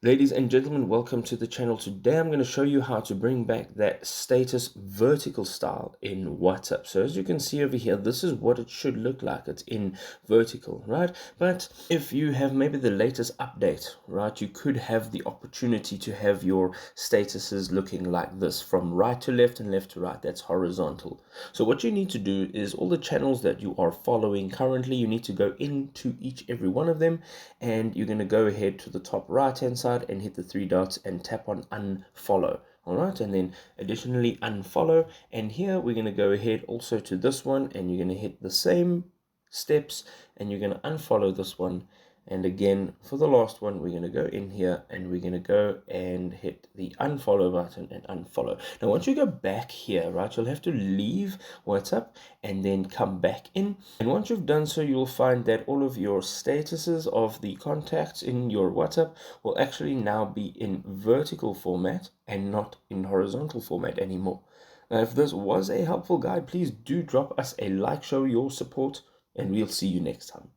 Ladies and gentlemen, welcome to the channel. Today I'm going to show you how to bring back that status vertical style in WhatsApp. So as you can see over here, this is what it should look like. It's in vertical, right? But if you have maybe the latest update, right, you could have the opportunity to have your statuses looking like this from right to left and left to right. That's horizontal. So what you need to do is all the channels that you are following currently, you need to go into every one of them, and you're going to go ahead to the top right hand side and hit the three dots and tap on unfollow. All right, and then additionally unfollow, and here we're going to go ahead also to this one, and you're going to hit the same steps and you're going to unfollow this one. And again, for the last one, we're going to go in here and we're going to go and hit the unfollow button and unfollow. Now, once you go back here, right, you'll have to leave WhatsApp and then come back in. And once you've done so, you'll find that all of your statuses of the contacts in your WhatsApp will actually now be in vertical format and not in horizontal format anymore. Now, if this was a helpful guide, please do drop us a like, show your support, and we'll see you next time.